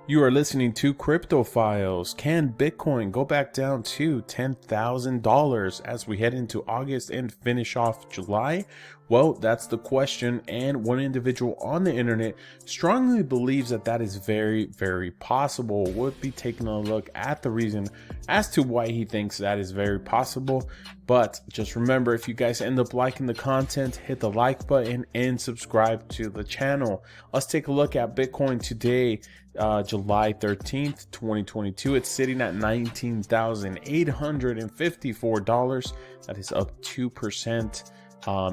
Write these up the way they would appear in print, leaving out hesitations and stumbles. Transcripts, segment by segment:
You are listening to Crypto Files. Can Bitcoin go back down to $10,000 as we head into August and finish off July? Well, that's the question, and one individual on the internet strongly believes that that is very possible. We'll be taking a look at the reason as to why he thinks that is very possible. But just remember, if you guys end up liking the content, hit the like button and subscribe to the channel. Let's take a look at Bitcoin today, July 13th, 2022. It's sitting at $19,854. That is up 2%.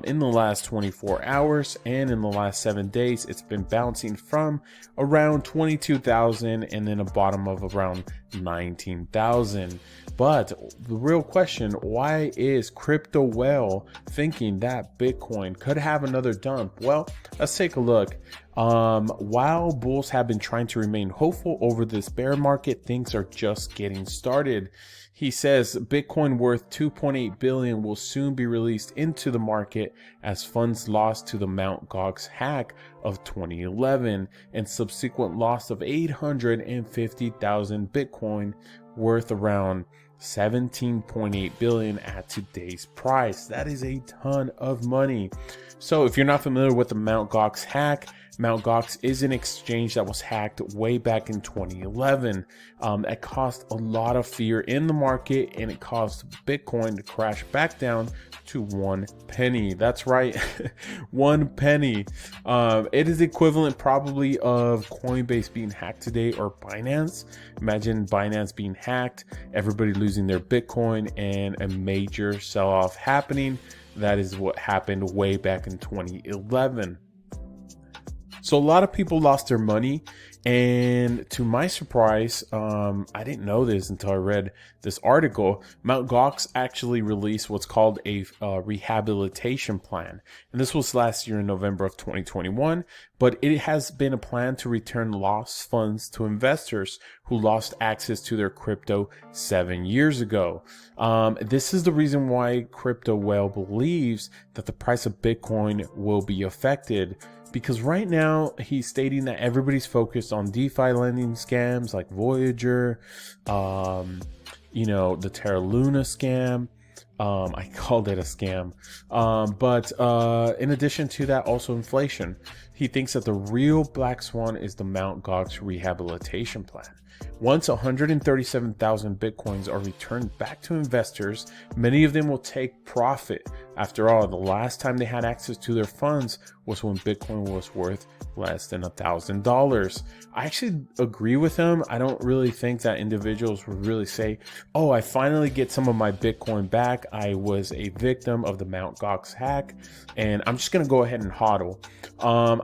In the last 24 hours, and in the last 7 days it's been bouncing from around 22,000 and then a bottom of around 19,000. But the real question, why is CryptoWhale thinking that Bitcoin could have another dump? Well, let's take a look. While bulls have been trying to remain hopeful over this bear market, things are just getting started. He says Bitcoin worth 2.8 billion will soon be released into the market as funds lost to the Mt.Gox hack of 2011 and subsequent loss of 850,000 Bitcoin worth around 17.8 billion at today's price. That is a ton of money. So if you're not familiar with the Mt.Gox hack, Mt.Gox is an exchange that was hacked way back in 2011. It caused a lot of fear in the market, and it caused Bitcoin to crash back down to 1 penny. That's right, 1 penny. It is equivalent probably of Coinbase being hacked today, or Binance. Imagine Binance being hacked, everybody losing their Bitcoin, and a major sell-off happening. That is what happened way back in 2011. So a lot of people lost their money, and to my surprise, I didn't know this until I read this article. Mt.Gox actually released what's called a rehabilitation plan, and this was last year in November of 2021, but it has been a plan to return lost funds to investors who lost access to their crypto 7 years ago. This is the reason why CryptoWhale believes that the price of Bitcoin will be affected, because right now he's stating that everybody's focused on DeFi lending scams like Voyager, the Terra Luna scam. I called it a scam. But in addition to that, also inflation. He thinks that the real black swan is the Mt.Gox rehabilitation plan. Once 137,000 Bitcoins are returned back to investors, many of them will take profit. After all, the last time they had access to their funds was when Bitcoin was worth less than $1,000. I actually agree with him. I don't really think that individuals would really say, oh, I finally get some of my Bitcoin back. I was a victim of the Mt.Gox hack, and I'm just going to go ahead and hodl.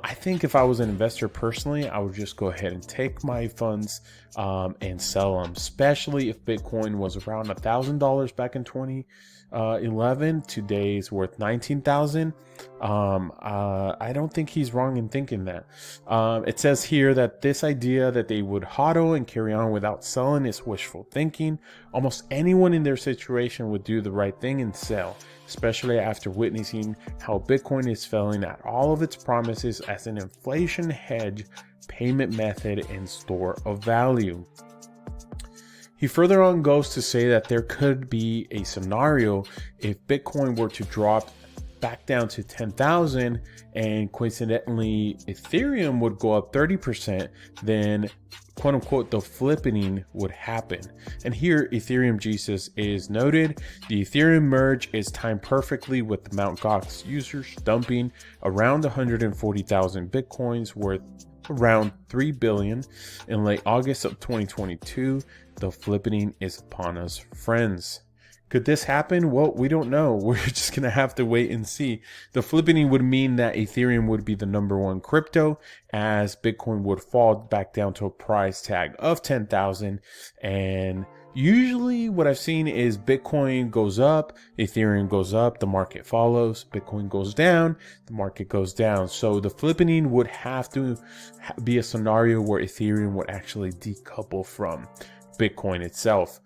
I think if I was an investor personally, I would just go ahead and take my funds and sell them, especially if Bitcoin was around $1,000 back in 2011. Today's worth 19,000. I don't think he's wrong in thinking that. It says here that this idea that they would hodl and carry on without selling is wishful thinking. Almost anyone in their situation would do the right thing and sell, especially after witnessing how Bitcoin is failing at all of its promises as an inflation hedge, payment method, and store of value. He further on goes to say that there could be a scenario if Bitcoin were to drop back down to 10,000 and coincidentally Ethereum would go up 30%, then quote unquote the flipping would happen. And here Ethereum Jesus is noted. The Ethereum merge is timed perfectly with the Mt.Gox users dumping around 140,000 Bitcoins worth around 3 billion in late August of 2022. The flipping is upon us, friends. Could this happen? Well, we don't know. We're just going to have to wait and see. The flipping would mean that Ethereum would be the #1 crypto, as Bitcoin would fall back down to a price tag of 10,000. And usually what I've seen is Bitcoin goes up, Ethereum goes up, the market follows. Bitcoin goes down, the market goes down. So the flipping would have to be a scenario where Ethereum would actually decouple from Bitcoin itself.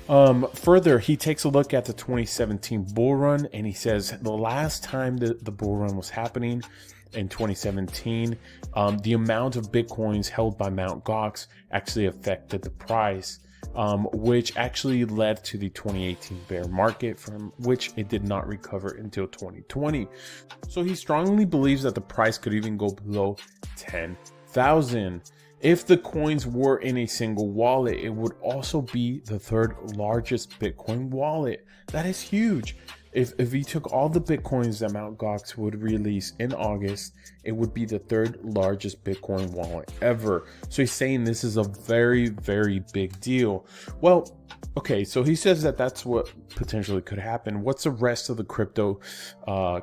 Further, he takes a look at the 2017 bull run, and he says the last time the bull run was happening, in 2017, the amount of Bitcoins held by Mt.Gox actually affected the price, which actually led to the 2018 bear market, from which it did not recover until 2020. So he strongly believes that the price could even go below 10,000. If the coins were in a single wallet, it would also be the third largest Bitcoin wallet. That is huge. If we took all the Bitcoins that Mt.Gox would release in August, it would be the third largest Bitcoin wallet ever. So he's saying this is a very, very big deal. Well, okay, so he says that that's what potentially could happen. What's the rest of the crypto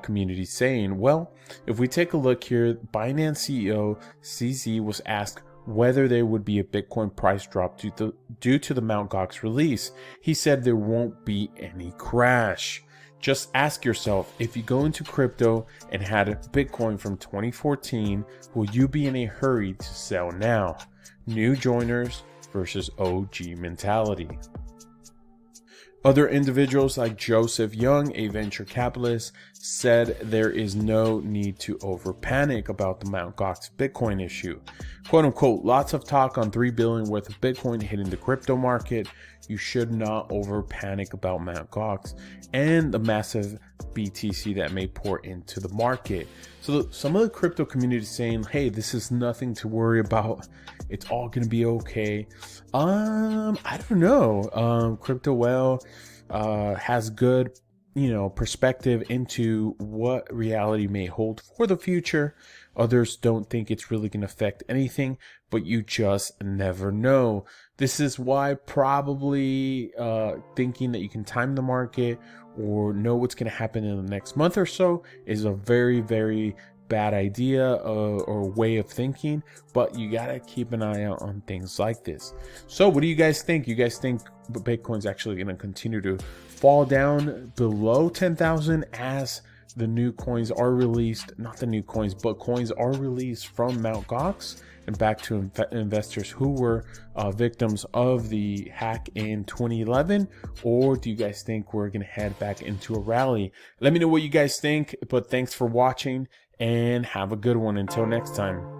community saying? Well, if we take a look here, Binance CEO CZ was asked whether there would be a Bitcoin price drop due to the Mt.Gox release. He said there won't be any crash. Just ask yourself, if you go into crypto and had a Bitcoin from 2014, will you be in a hurry to sell now? New joiners versus OG mentality. Other individuals like Joseph Young, a venture capitalist, said there is no need to over panic about the Mt.Gox Bitcoin issue. Quote unquote, lots of talk on 3 billion worth of Bitcoin hitting the crypto market. You should not over panic about Mt.Gox and the massive BTC that may pour into the market. So some of the crypto community is saying, hey, this is nothing to worry about. It's all going to be okay. I don't know. CryptoWhale has good, perspective into what reality may hold for the future. Others don't think it's really going to affect anything, but you just never know. This is why probably thinking that you can time the market or know what's going to happen in the next month or so is a very, very bad idea or way of thinking, but you got to keep an eye out on things like this. So what do you guys think? You guys think Bitcoin's actually going to continue to fall down below 10,000 as the new coins are released? Not the new coins, but coins are released from Mt.Gox and back to investors who were victims of the hack in 2011? Or do you guys think we're going to head back into a rally? Let me know what you guys think, but thanks for watching and have a good one until next time.